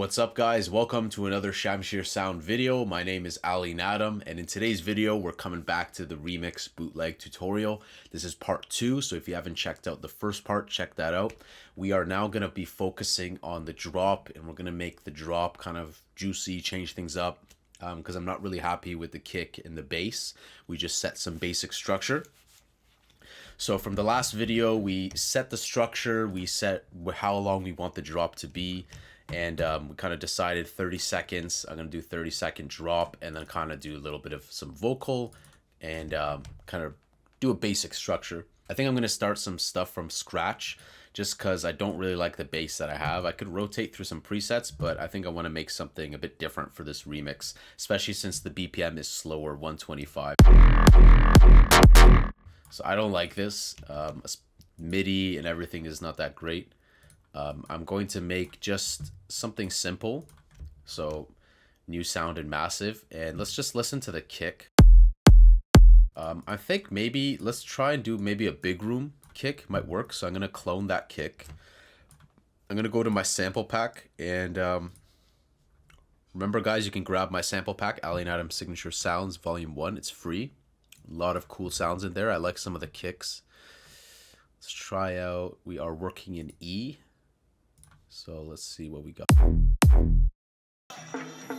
What's up guys, welcome to another Shamshir Sound video. My name is Ali Nadem, and in today's video we're coming back to the remix bootleg tutorial. This is part 2, so if you haven't checked out the first part, check that out. We are now going to be focusing on the drop, and we're going to make the drop kind of juicy, change things up, because I'm not really happy with the kick and the bass. We just set some basic structure. So from the last video, we set the structure, we set how long we want the drop to be, and we kind of decided 30 seconds. I'm going to do 30-second drop and then kind of do a little bit of some vocal and kind of do a basic structure. I think I'm going to start some stuff from scratch just because I don't really like the bass that I have. I could rotate through some presets, but I think I want to make something a bit different for this remix, especially since the BPM is slower, 125. So I don't like this. MIDI and everything is not that great. I'm going to make just something simple. So new sound and massive. And let's just listen to the kick. I think maybe let's try and do maybe a big room kick might work. So I'm going to clone that kick. I'm going to go to my sample pack. And remember guys, you can grab my sample pack, Ali Nadem Signature Sounds Volume 1. It's free. A lot of cool sounds in there. I like some of the kicks. Let's try out, we are working in E. So let's see what we got.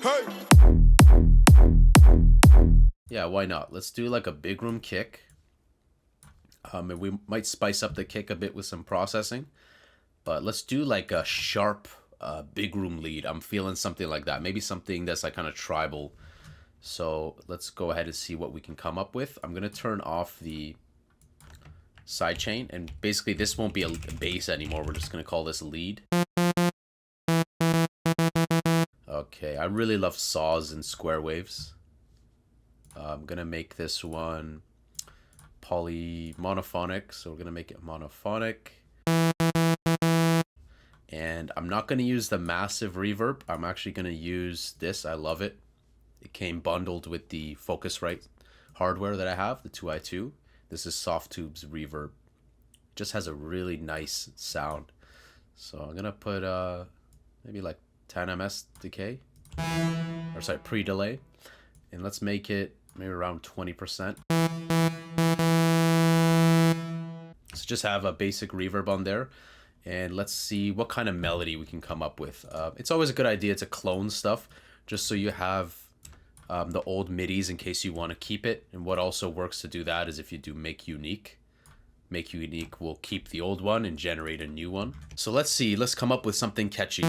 Hey. Yeah, why not? Let's do like a big room kick. And we might spice up the kick a bit with some processing. But let's do like a sharp big room lead. I'm feeling something like that. Maybe something that's like kind of tribal. So let's go ahead and see what we can come up with. I'm going to turn off the sidechain, and basically this won't be a bass anymore. We're just going to call this lead. Okay, I really love saws and square waves. I'm going to make this one monophonic, so we're going to make it monophonic. And I'm not going to use the massive reverb. I'm actually going to use this. I love it. It came bundled with the Focusrite hardware that I have, the 2i2. This is Softtube's reverb. Just has a really nice sound. So I'm gonna put maybe like 10 ms decay, or sorry, pre-delay, and let's make it maybe around 20%. So just have a basic reverb on there, and let's see what kind of melody we can come up with. It's always a good idea to clone stuff, just so you have the old MIDIs in case you want to keep it. And what also works to do that is if you do make unique. Make unique will keep the old one and generate a new one. So let's see, let's come up with something catchy.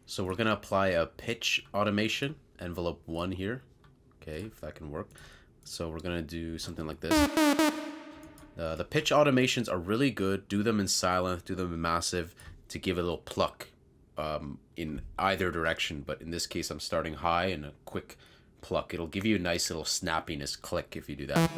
So we're going to apply a pitch automation, envelope 1 here. Okay, if that can work. So we're gonna do something like this. The pitch automations are really good. Do them in silent, do them in massive to give a little pluck in either direction. But in this case, I'm starting high and a quick pluck. It'll give you a nice little snappiness click if you do that.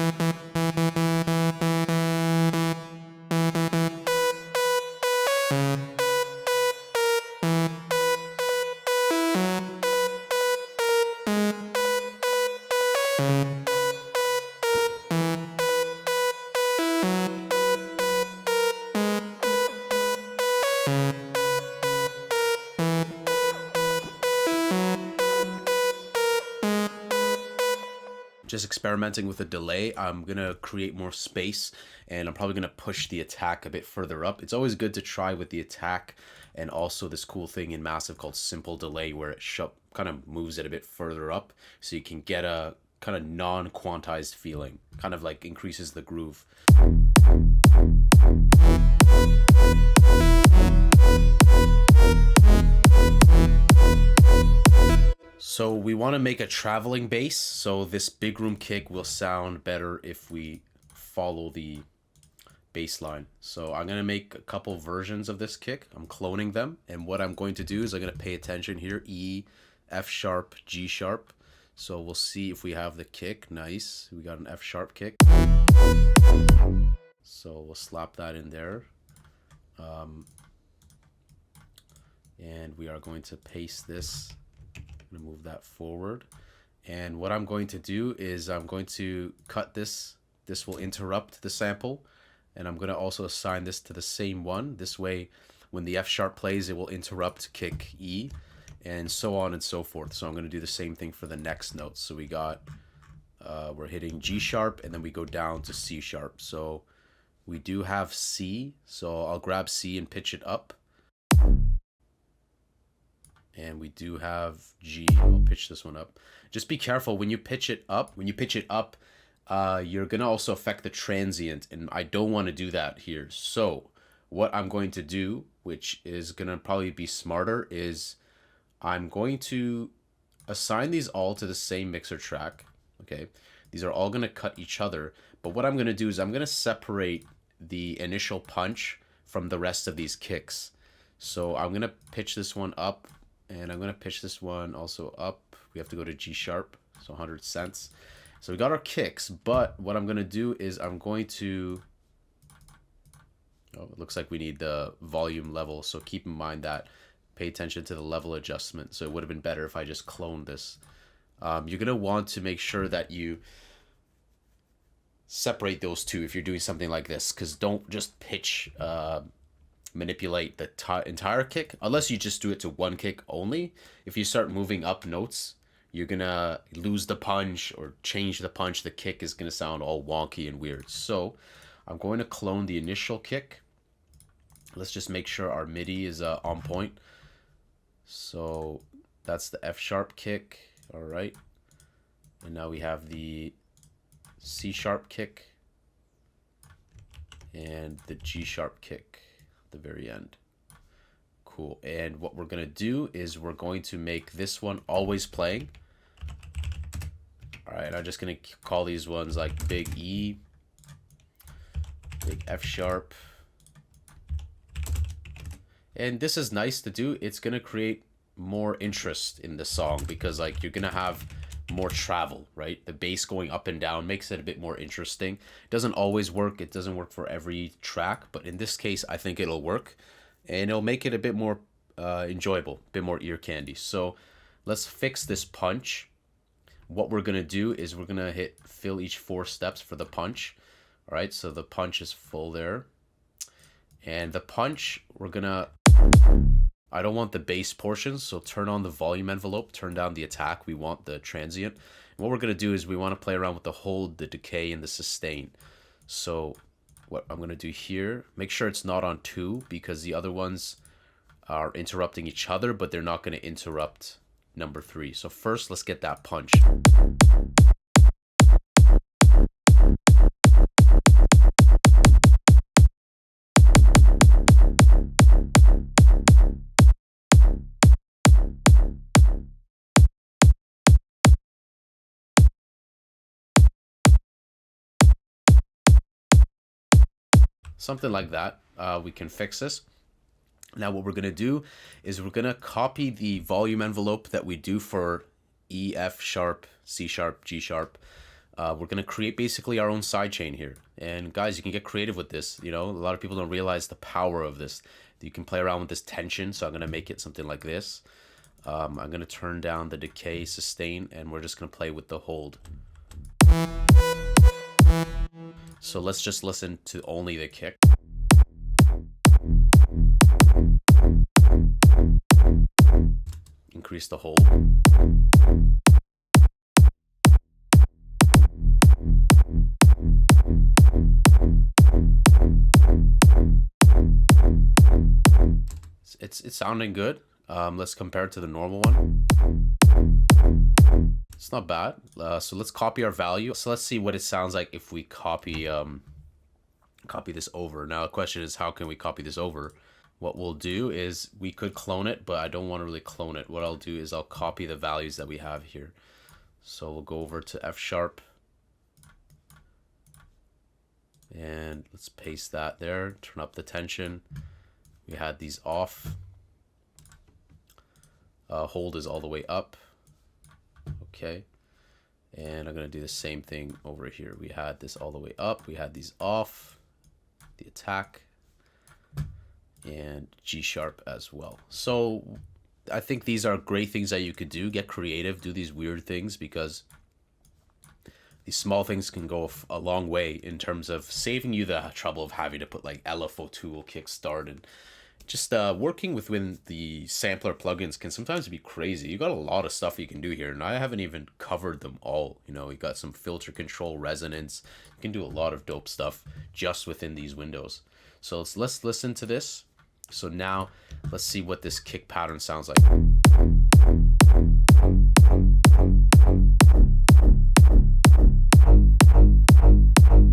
Just experimenting with a delay. I'm gonna create more space, and I'm probably gonna push the attack a bit further up. It's always good to try with the attack, and also this cool thing in massive called simple delay, where it kind of moves it a bit further up, so you can get a kind of non-quantized feeling, kind of like increases the groove. So we want to make a traveling bass, so this big room kick will sound better if we follow the bass line. So I'm going to make a couple versions of this kick. I'm cloning them, and what I'm going to do is I'm going to pay attention here. E, F sharp, G sharp. So we'll see if we have the kick. Nice. We got an F sharp kick. So we'll slap that in there. And we are going to paste this. I'm gonna move that forward, and what I'm going to do is I'm going to cut this. This will interrupt the sample, and I'm going to also assign this to the same one. This way, when the F sharp plays, it will interrupt kick E, and so on and so forth. So I'm going to do the same thing for the next notes. So we got we're hitting G sharp, and then we go down to C sharp. So we do have C, so I'll grab C and pitch it up. And we do have G. I'll pitch this one up. Just be careful when you pitch it up. When you pitch it up, you're going to also affect the transient, and I don't want to do that here. So what I'm going to do, which is going to probably be smarter, is I'm going to assign these all to the same mixer track. Okay, these are all going to cut each other. But what I'm going to do is I'm going to separate the initial punch from the rest of these kicks. So I'm going to pitch this one up, and I'm going to pitch this one also up. We have to go to G sharp, so 100 cents. So we got our kicks, but what I'm going to do is I'm going to... Oh, it looks like we need the volume level, so keep in mind that. Pay attention to the level adjustment. So it would have been better if I just cloned this. You're going to want to make sure that you separate those two if you're doing something like this, because don't just pitch... manipulate the entire kick unless you just do it to one kick only. If you start moving up notes, you're gonna lose the punch or change the punch. The kick is gonna sound all wonky and weird. So I'm going to clone the initial kick. Let's just make sure our MIDI is on point. So that's the F sharp kick. All right, and now we have the C sharp kick and the G sharp kick. The very end. Cool. And what we're going to do is we're going to make this one always playing. All right, I'm just going to call these ones like big E, big F sharp. And this is nice to do. It's going to create more interest in the song because like you're going to have more travel, right? The bass going up and down makes it a bit more interesting. It doesn't always work. It doesn't work for every track, but in this case, I think it'll work, and it'll make it a bit more enjoyable, a bit more ear candy. So let's fix this punch. What we're gonna do is we're gonna hit fill each 4 steps for the punch. All right, so the punch is full there, and the punch we're gonna. I don't want the bass portions, so turn on the volume envelope, turn down the attack. We want the transient. And what we're going to do is we want to play around with the hold, the decay, and the sustain. So what I'm going to do here, make sure it's not on 2 because the other ones are interrupting each other, but they're not going to interrupt number 3. So first, let's get that punch. something like that. We can fix this. Now what we're going to do is we're going to copy the volume envelope that we do for E, F sharp, C sharp, G sharp. We're going to create basically our own sidechain here. And guys, you can get creative with this. You know, a lot of people don't realize the power of this. You can play around with this tension. So I'm going to make it something like this. I'm going to turn down the decay, sustain, and we're just going to play with the hold. So let's just listen to only the kick. Increase the hold. It's sounding good. Let's compare it to the normal one. It's not bad. So let's copy our value. So let's see what it sounds like if we copy this over. Now the question is, how can we copy this over? What we'll do is we could clone it, but I don't want to really clone it. What I'll do is I'll copy the values that we have here. So we'll go over to F sharp. And let's paste that there. Turn up the tension. We had these off. Hold is all the way up. Okay. And I'm going to do the same thing over here. We had this all the way up. We had these off. The attack. And G sharp as well. So I think these are great things that you could do. Get creative. Do these weird things, because these small things can go a long way in terms of saving you the trouble of having to put like LFO tool, kickstart, and just working within the sampler plugins can sometimes be crazy. You got a lot of stuff you can do here, and I haven't even covered them all. You know, you got some filter control, resonance. You can do a lot of dope stuff just within these windows. So let's listen to this. So now let's see what this kick pattern sounds like.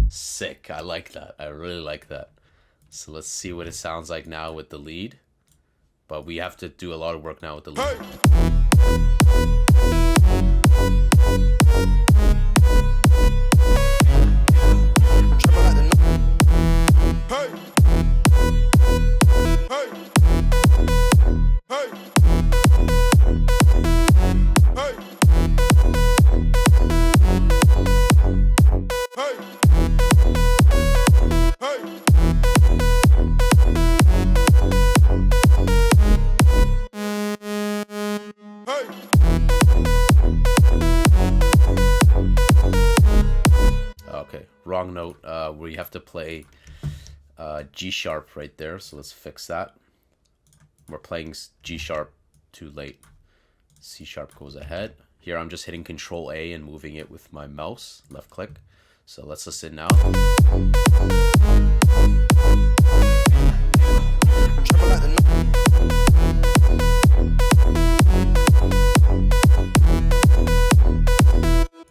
Sick. I like that. I really like that. So let's see what it sounds like now with the lead. But we have to do a lot of work now with the lead. Okay, wrong note. Where you have to play G sharp right there. So let's fix that. We're playing G sharp too late. C sharp goes ahead. Here I'm just hitting Control A and moving it with my mouse, left click. So let's listen now.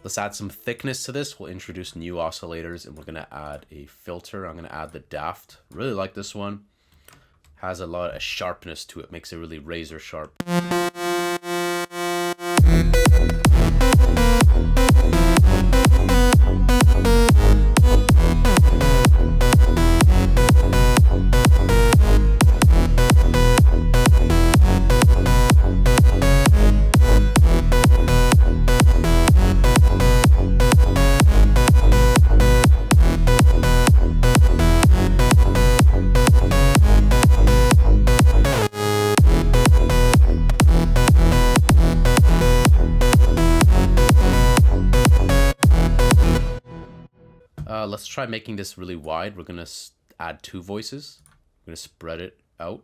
Let's add some thickness to this. We'll introduce new oscillators, and we're going to add a filter. I'm going to add the Daft. Really like this one. Has a lot of sharpness to it. Makes it really razor sharp. Let's try making this really wide. We're going to add 2 voices. We're going to spread it out.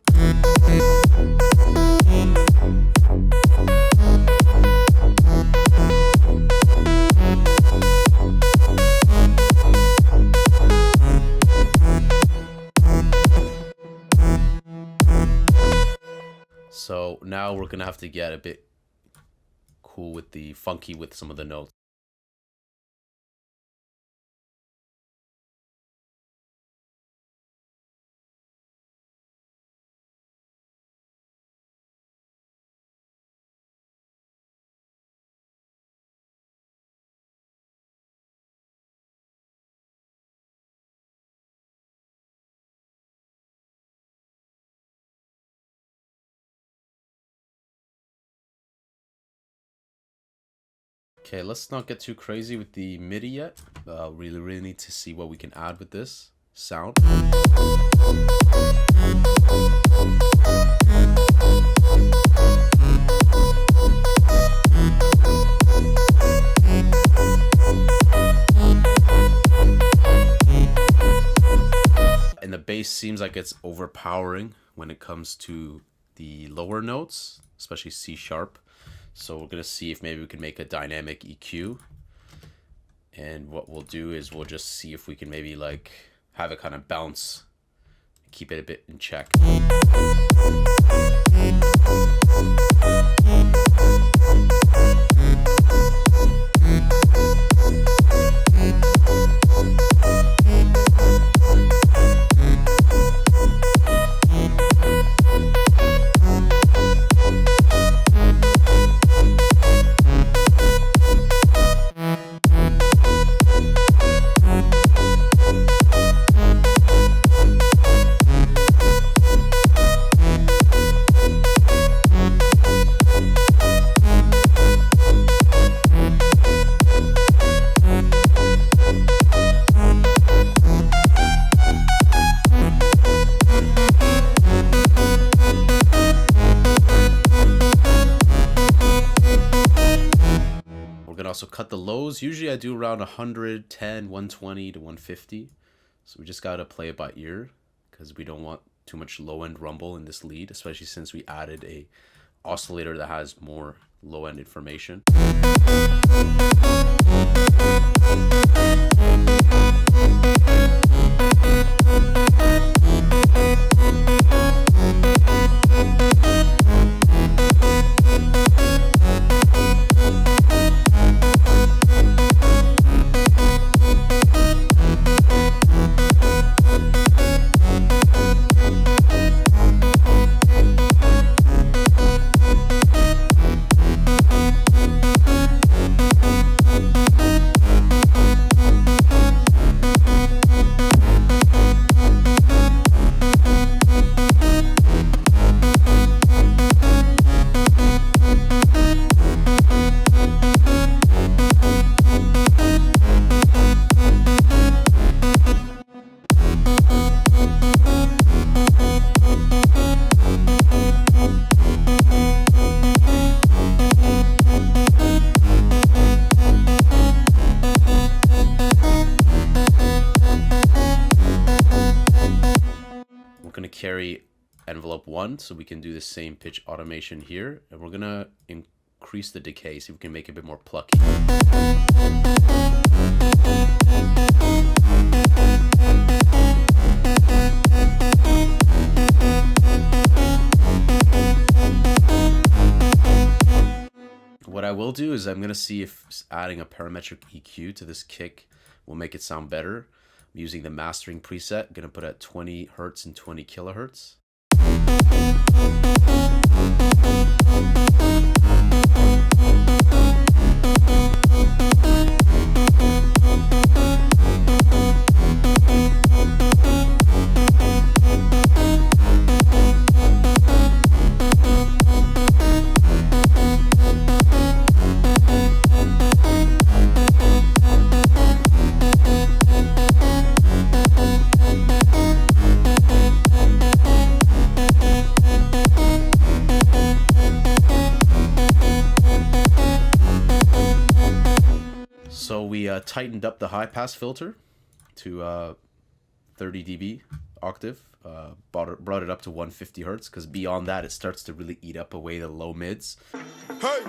So now we're going to have to get a bit cool with the funky with some of the notes. Okay, let's not get too crazy with the MIDI yet. We really need to see what we can add with this sound. And the bass seems like it's overpowering when it comes to the lower notes, especially C sharp. So we're gonna see if maybe we can make a dynamic EQ. And what we'll do is we'll just see if we can maybe like have it kind of bounce, keep it a bit in check. Also cut the lows. Usually I do around 110, 120 to 150. So we just got to play it by ear because we don't want too much low end rumble in this lead, especially since we added a oscillator that has more low end information. Carry envelope 1 so we can do the same pitch automation here, and we're gonna increase the decay so we can make it a bit more plucky. What I will do is I'm gonna see if adding a parametric EQ to this kick will make it sound better. I'm using the mastering preset. I'm gonna put at 20 hertz and 20 kilohertz. So we tightened up the high pass filter to 30 dB octave, brought it up to 150 hertz because beyond that it starts to really eat up away the low mids. Hey!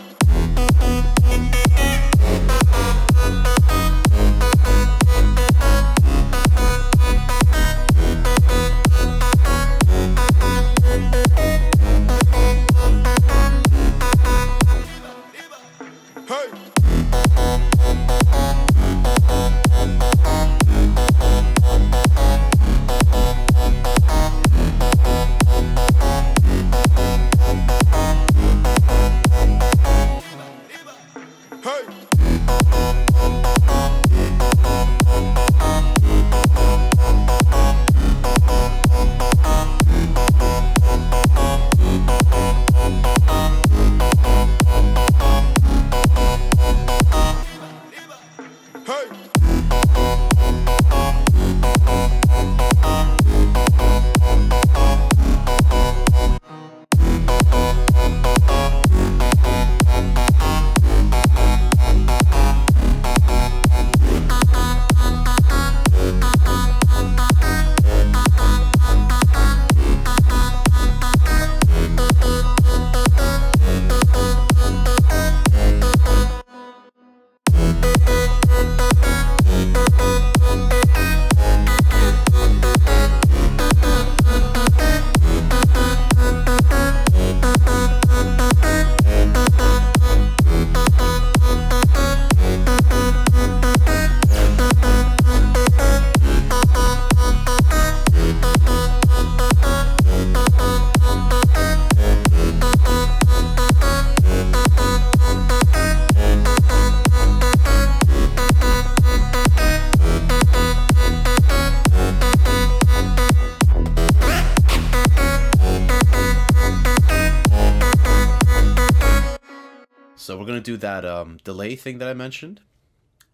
So we're going to do that delay thing that I mentioned,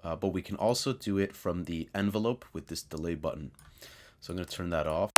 but we can also do it from the envelope with this delay button. So I'm going to turn that off.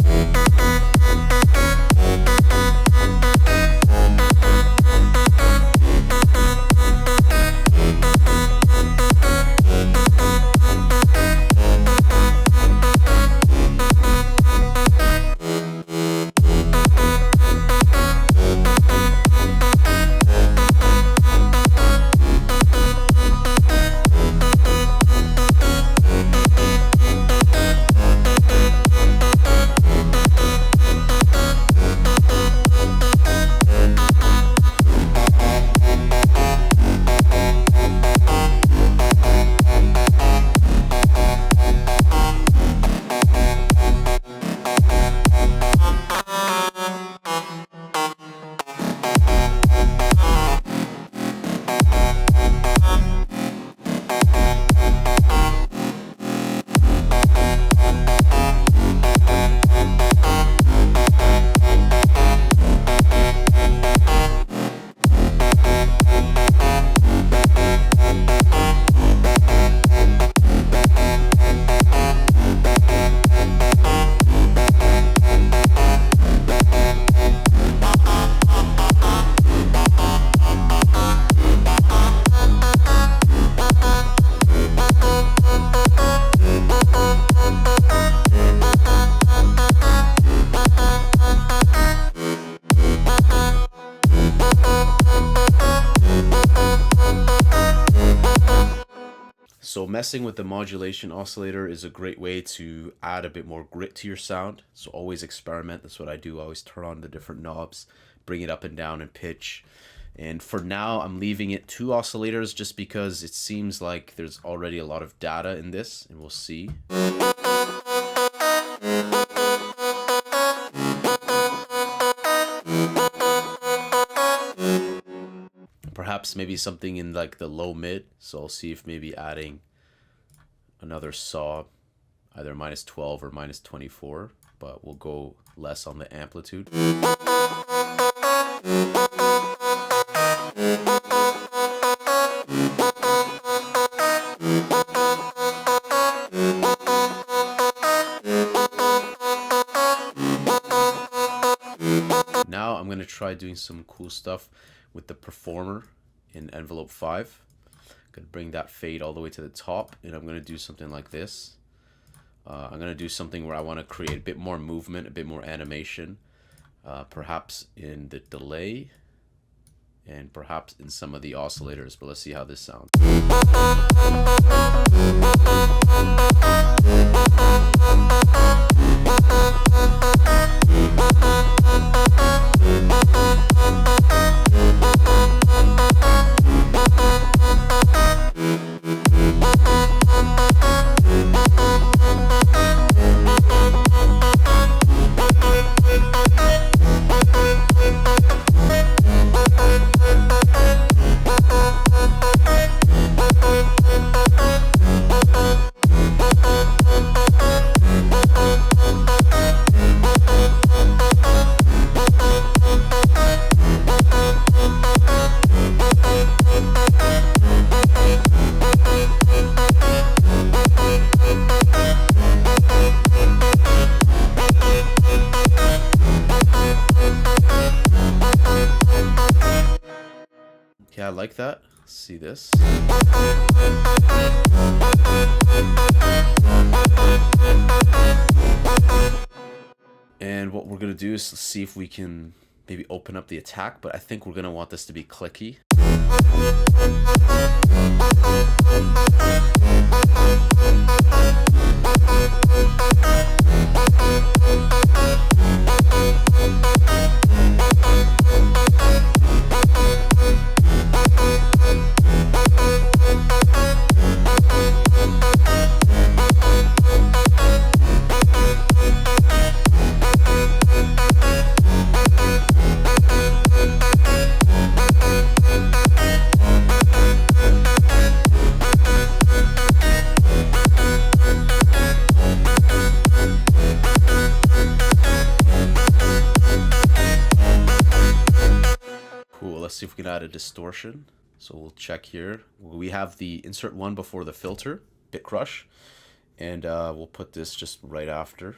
So messing with the modulation oscillator is a great way to add a bit more grit to your sound. So always experiment. That's what I do. I always turn on the different knobs, bring it up and down in pitch. And for now, I'm leaving it 2 oscillators just because it seems like there's already a lot of data in this, and we'll see. Perhaps maybe something in like the low mid. So I'll see if maybe adding another saw, either -12 or -24, but we'll go less on the amplitude. Now I'm going to try doing some cool stuff with the performer in envelope 5. I'm going to bring that fade all the way to the top, and I'm going to do something like this. I'm going to do something where I want to create a bit more movement, a bit more animation, perhaps in the delay and perhaps in some of the oscillators, but let's see how this sounds. Yeah, I like that. Let's see this. And what we're going to do is see if we can maybe open up the attack, but I think we're going to want this to be clicky. Cool, let's see if we can add a distortion. So we'll check here. We have the insert one before the filter, bit crush, and we'll put this just right after.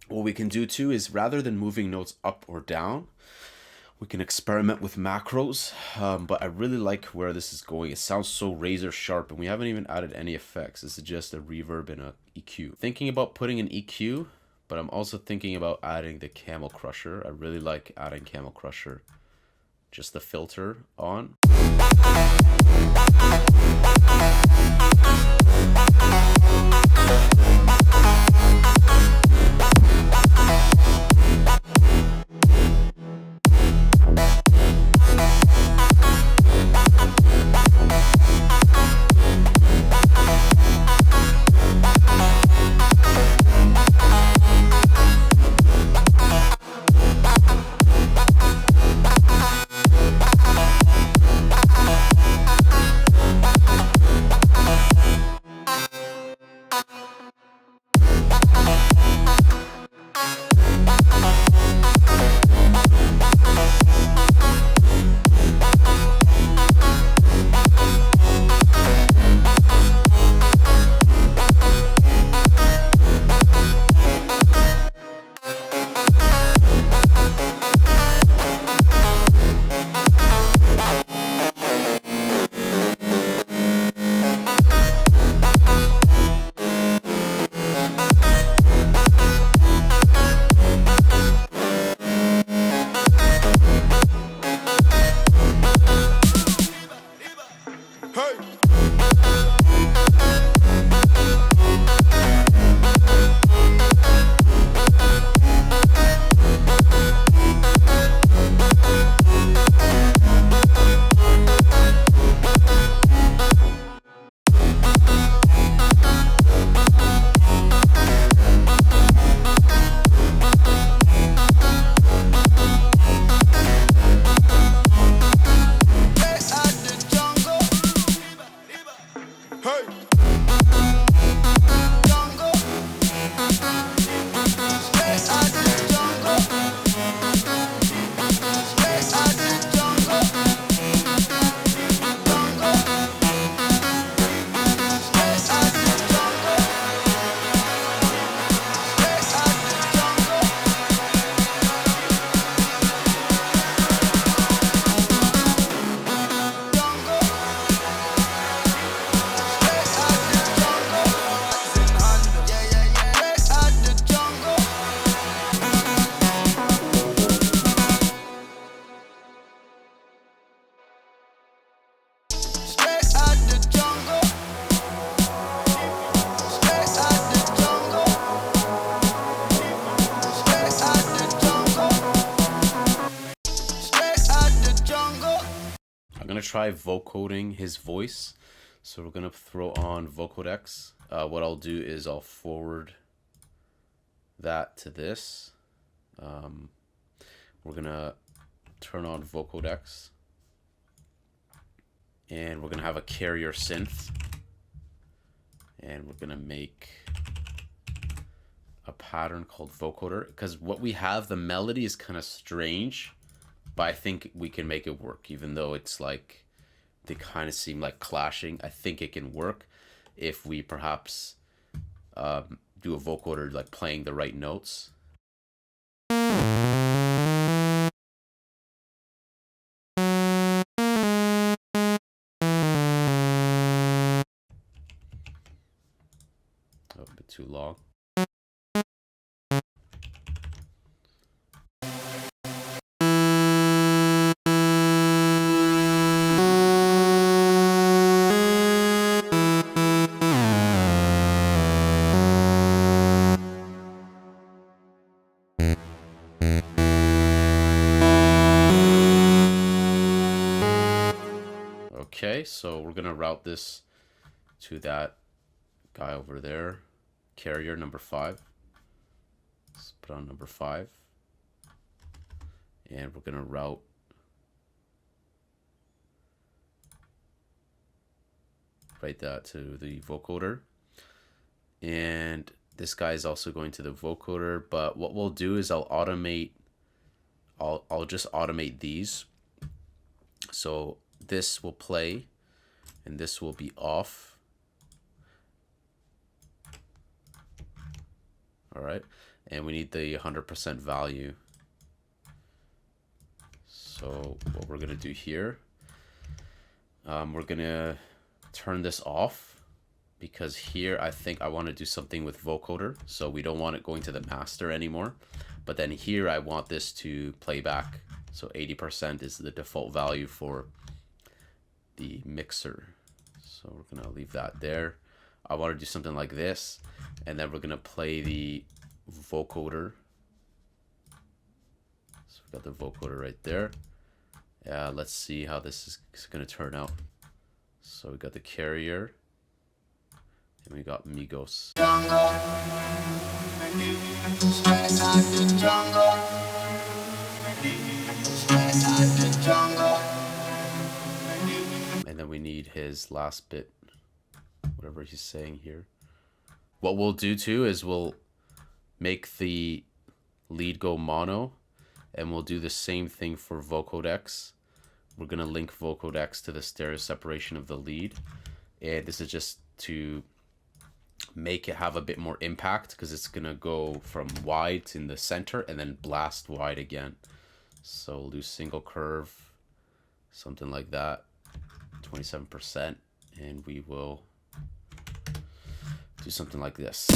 What we can do too is, rather than moving notes up or down, we can experiment with macros, but I really like where this is going. It sounds so razor sharp, and we haven't even added any effects. This is just a reverb and a EQ. Thinking about putting an EQ, but I'm also thinking about adding the Camel Crusher. I really like adding Camel Crusher. Just the filter on. I'm gonna try vocoding his voice. So we're gonna throw on Vocoder. What I'll do is I'll forward that to this. We're gonna turn on Vocoder, and we're gonna have a carrier synth, and we're gonna make a pattern called Vocoder, because what we have, the melody is kind of strange, but I think we can make it work, even though it's like they kind of seem like clashing. I think it can work if we perhaps do a vocoder like playing the right notes. A bit too long. Okay, so we're gonna route this to that guy over there, carrier number 5. Let's put on number 5, and we're gonna route that to the vocoder, and this guy is also going to the vocoder. But what we'll do is I'll just automate these. So this will play and this will be off. All right, and we need the 100% value. So what we're gonna do here, we're gonna turn this off, because here I think I want to do something with vocoder, so we don't want it going to the master anymore. But then here I want this to play back, so 80% is the default value for the mixer. So we're gonna leave that there. I want to do something like this, and then we're gonna play the vocoder. So we got the vocoder right there. Let's see how this is gonna turn out. So we got the carrier, and we got Migos. And then we need his last bit, whatever he's saying here. What we'll do too is we'll make the lead go mono, and we'll do the same thing for Vocoder. We're gonna link Vocoder to the stereo separation of the lead, and this is just to make it have a bit more impact, because it's gonna go from wide in the center and then blast wide again. So we'll do single curve, something like that, 27%, and we will do something like this.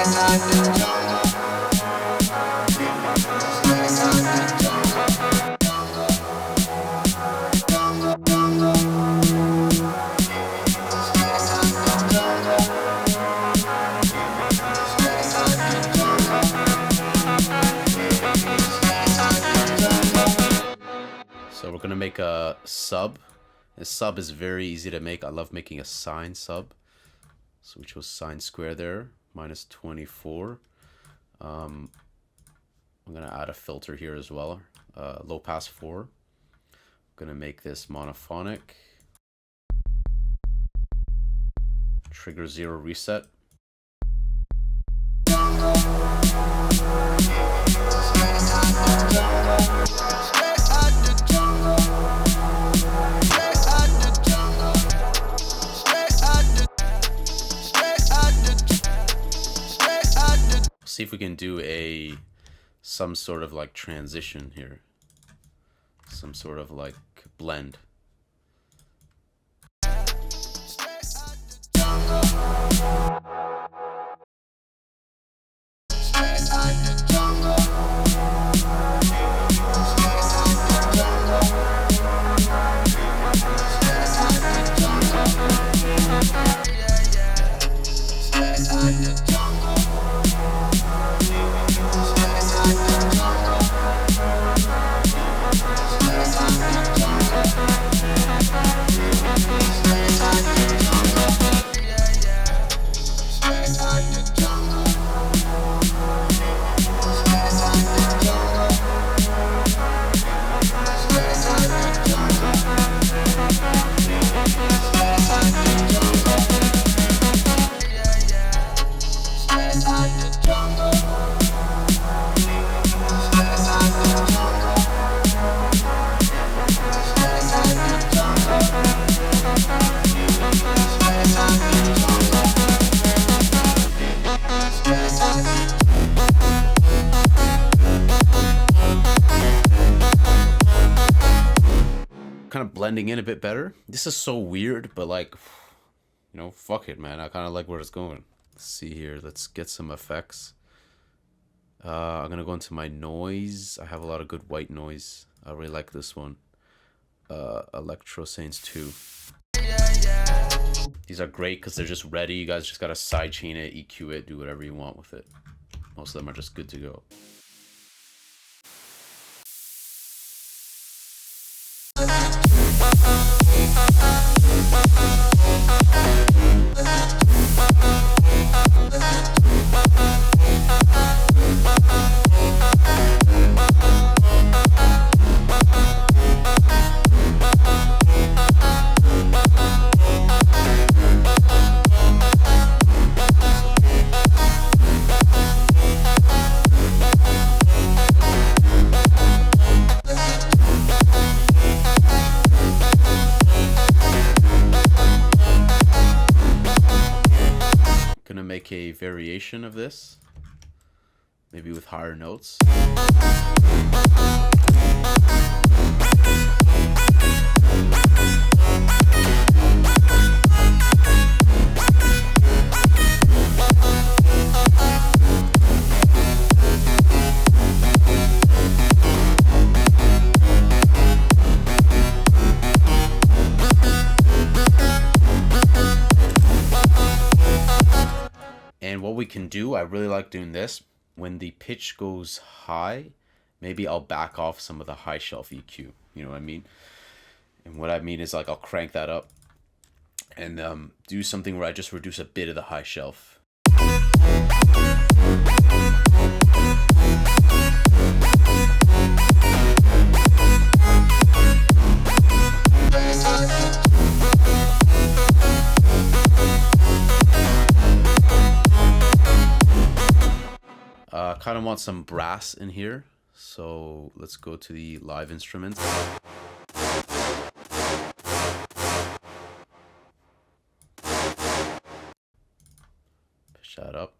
So we're gonna make a sub. A sub is very easy to make. I love making a sine sub. So we chose sine square there, minus 24. I'm gonna add a filter here as well, low pass 4. I'm gonna make this monophonic. Trigger 0 reset. See if we can do some sort of like transition here, some sort of like blend. Kind of blending in a bit better. This is so weird, but like, you know, fuck it, man. I kind of like where it's going. Let's see here. Let's get some effects. I'm gonna go into my noise. I have a lot of good white noise. I really like this one. Electro Saints 2. These are great because they're just ready. You guys just gotta sidechain it, EQ it, do whatever you want with it. Most of them are just good to go. Make a variation of this, maybe with higher notes. And what we can do, I really like doing this, when the pitch goes high, maybe I'll back off some of the high shelf EQ, you know what I mean? And what I mean is like I'll crank that up and do something where I just reduce a bit of the high shelf. Kind of want some brass in here, so let's go to the live instruments. Push that up.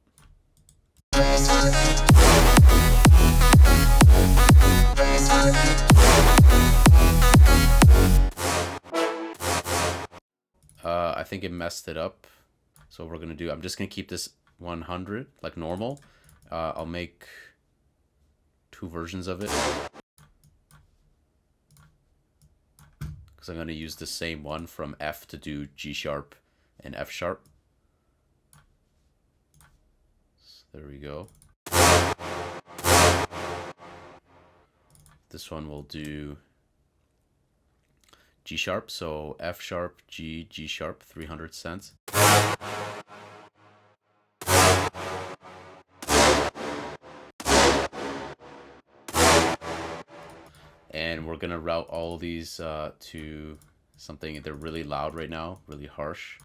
I think it messed it up, so what we're gonna do, I'm just gonna keep this 100, like normal. I'll make 2 versions of it, because I'm going to use the same one from F to do G sharp and F sharp. So there we go. This one will do G sharp, so F sharp, G, G sharp, 300 cents. And we're gonna route all of these to something. They're really loud right now, really harsh.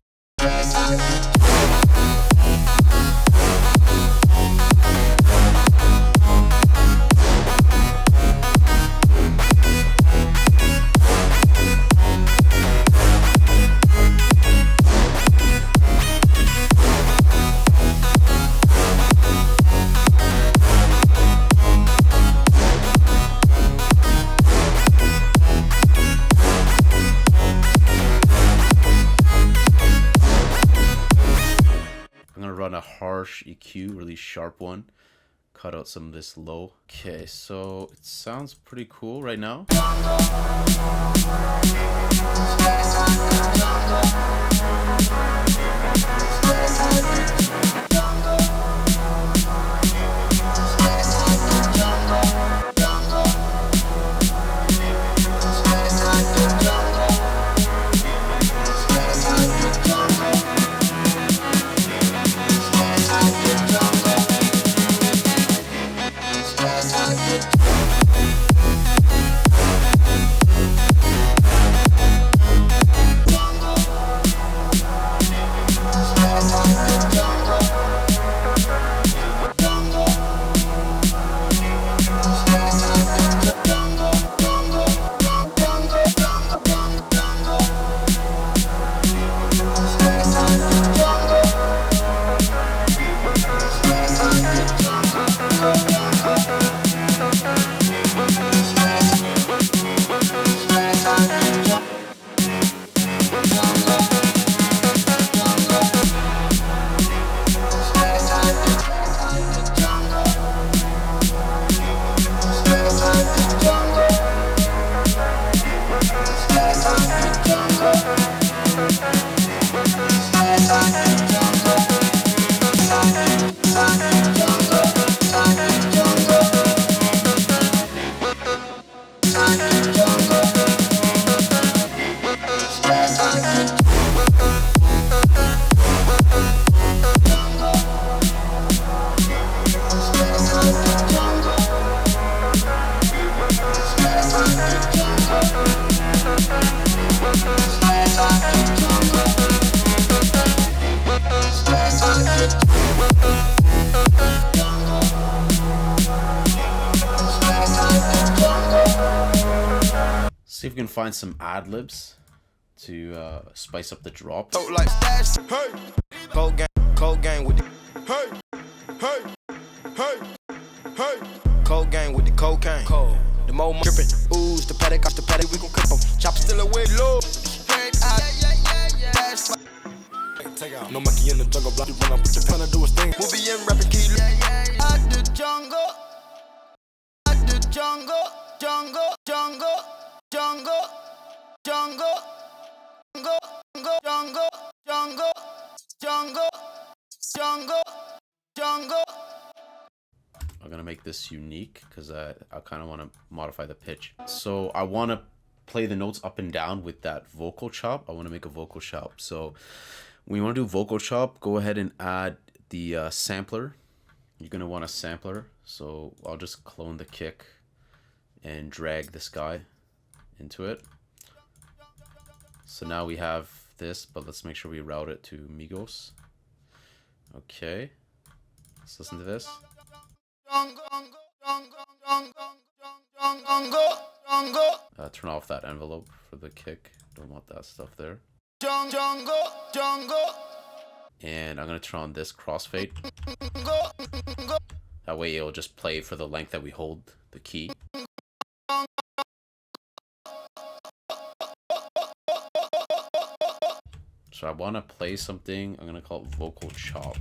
Run a harsh EQ, really sharp one. Cut out some of this low. Okay, so it sounds pretty cool right now. See if we can find some ad-libs to spice up the drops. Like stash, hey, cold gang with the hey, cold gang with the cocaine. Cold. The more dripping, ooze the paddock off the paddock, we gon' cook 'em. Chop still away low. Take out. No monkey in the jungle, block you run up, put your pen to do his thing. We'll be in rapping key. Out the jungle, out the jungle, jungle, jungle. Jungle, jungle, jungle, jungle, jungle, jungle, jungle, jungle. I'm gonna make this unique because I kind of want to modify the pitch. So I want to play the notes up and down with that vocal chop. I want to make a vocal chop. So when you want to do vocal chop, go ahead and add the sampler. You're gonna want a sampler. So I'll just clone the kick and drag this guy into it. So now we have this, but let's make sure we route it to Migos. Okay, let's listen to this. Turn off that envelope for the kick. Don't want that stuff there. And I'm gonna turn on this crossfade. That way it'll just play for the length that we hold the key. So I want to play something, I'm going to call it vocal chop.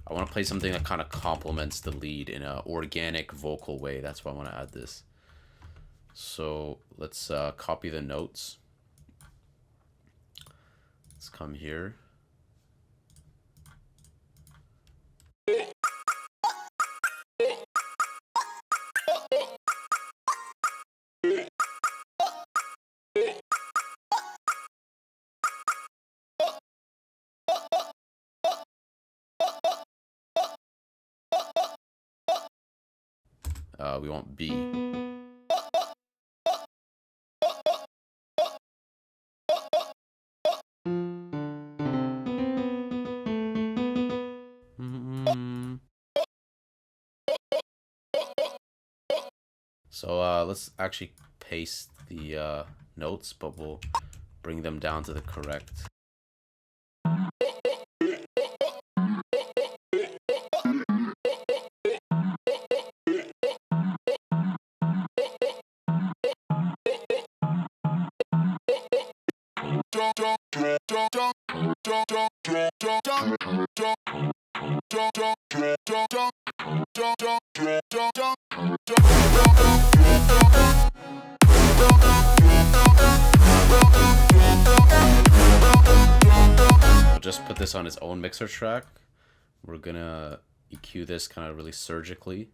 I want to play something that kind of complements the lead in an organic vocal way. That's why I want to add this. So let's copy the notes. Let's come here. We want B. So let's actually paste the notes, but we'll bring them down to the correct. I'll just put this on its own mixer track. We're gonna EQ this kind of really surgically.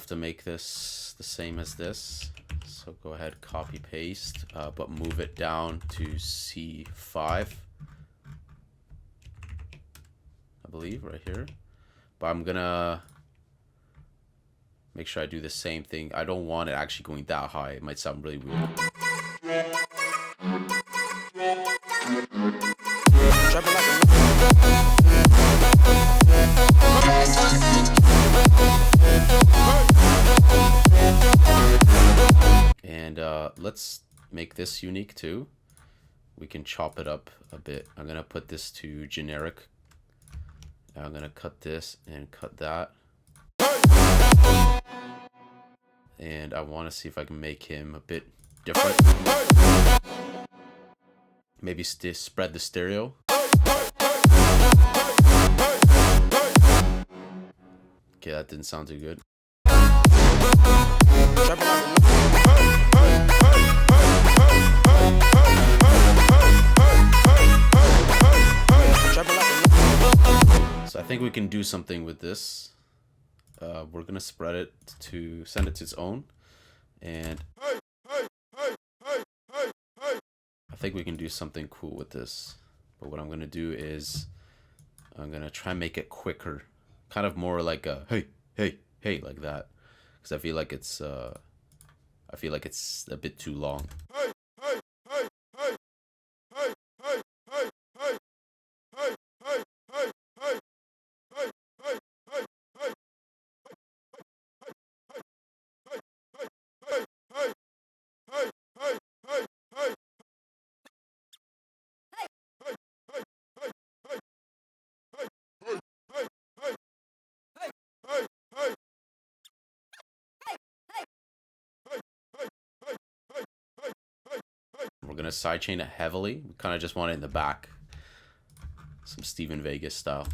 To make this the same as this, so go ahead, copy paste, but move it down to C5, I believe, right here. But I'm gonna make sure I do the same thing. I don't want it actually going that high. It might sound really weird. And let's make this unique too. We can chop it up a bit. I'm gonna put this to generic. I'm gonna cut this and cut that. And I want to see if I can make him a bit different. Maybe spread the stereo. Okay, that didn't sound too good. So I think we can do something with this. We're gonna spread it to send it to its own, and I think we can do something cool with this. But what I'm gonna do is I'm gonna try and make it quicker, kind of more like a hey, hey, hey, like that, because I feel like it's a bit too long. We're gonna sidechain it heavily. We kind of just want it in the back, some Steven Vegas style.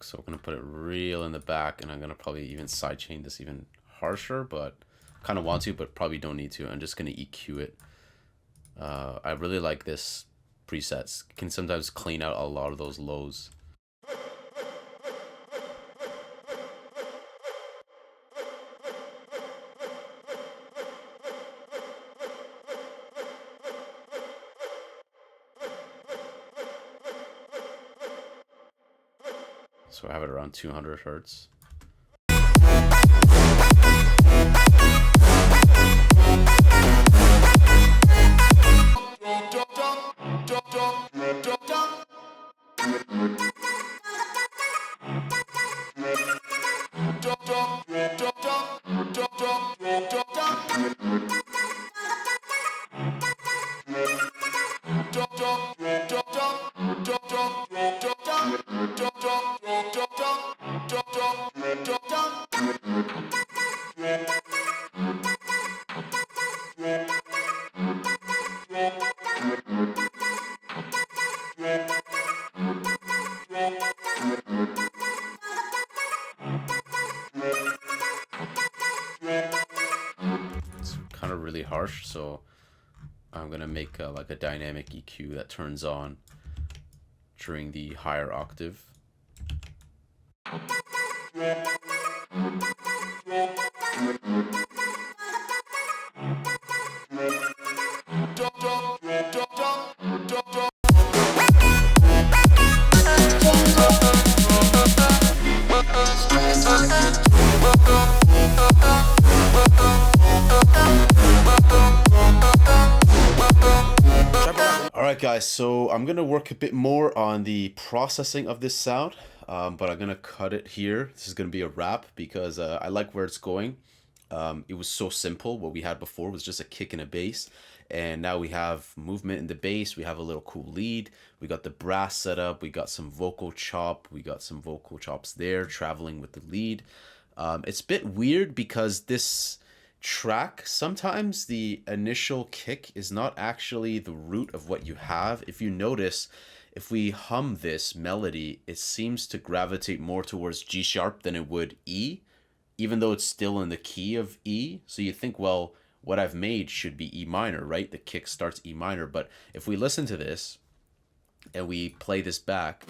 So I'm gonna put it real in the back, and I'm gonna probably even sidechain this even harsher, but kind of want to, but probably don't need to. I'm just gonna EQ it. I really like this presets. It can sometimes clean out a lot of those lows. So I have it around 200 hertz. It's kind of really harsh, so I'm gonna make like a dynamic EQ that turns on during the higher octave. Alright guys, so I'm gonna work a bit more on the processing of this sound, but I'm gonna cut it here. This is gonna be a wrap because I like where it's going. It was so simple. What we had before was just a kick and a bass, and now we have movement in the bass. We have a little cool lead. We got the brass set up. We got some vocal chop. We got some vocal chops there traveling with the lead. It's a bit weird because this track, sometimes the initial kick is not actually the root of what you have. If you notice, if we hum this melody, it seems to gravitate more towards G sharp than it would E, even though it's still in the key of E. So you think, well, what I've made should be E minor, right? The kick starts E minor. But if we listen to this and we play this back,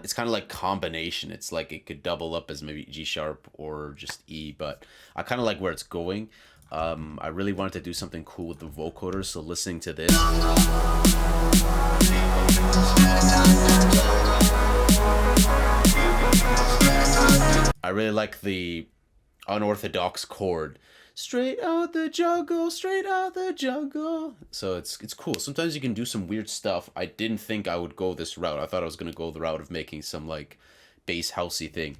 it's kind of like combination. It's like it could double up as maybe G sharp or just E, but I kind of like where it's going. I really wanted to do something cool with the vocoder, so listening to this, I really like the unorthodox chord. Straight out the jungle, straight out the jungle. So it's cool. Sometimes you can do some weird stuff. I didn't think I would go this route. I thought I was going to go the route of making some like bass housey thing.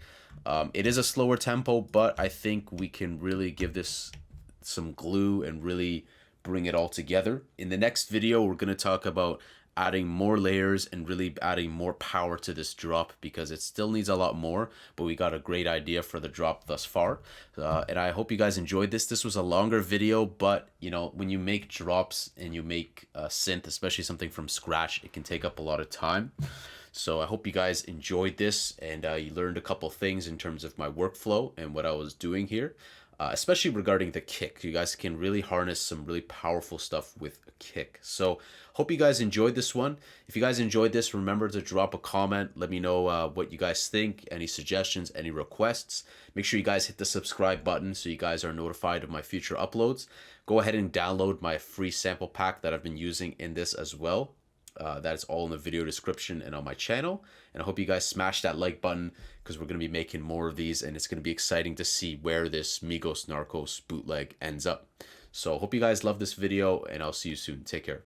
It is a slower tempo, but I think we can really give this some glue and really bring it all together. In the next video, we're going to talk about adding more layers and really adding more power to this drop, because it still needs a lot more, but we got a great idea for the drop thus far. And I hope you guys enjoyed this. This was a longer video, but you know, when you make drops and you make a synth, especially something from scratch, it can take up a lot of time. So I hope you guys enjoyed this and you learned a couple things in terms of my workflow and what I was doing here. Especially regarding the kick. You guys can really harness some really powerful stuff with a kick. So hope you guys enjoyed this one. If you guys enjoyed this, remember to drop a comment. Let me know what you guys think, any suggestions, any requests. Make sure you guys hit the subscribe button so you guys are notified of my future uploads. Go ahead and download my free sample pack that I've been using in this as well. That's all in the video description and on my channel. And I hope you guys smash that like button, because we're going to be making more of these, and it's going to be exciting to see where this Migos Narcos bootleg ends up. So hope you guys love this video, and I'll see you soon. Take care.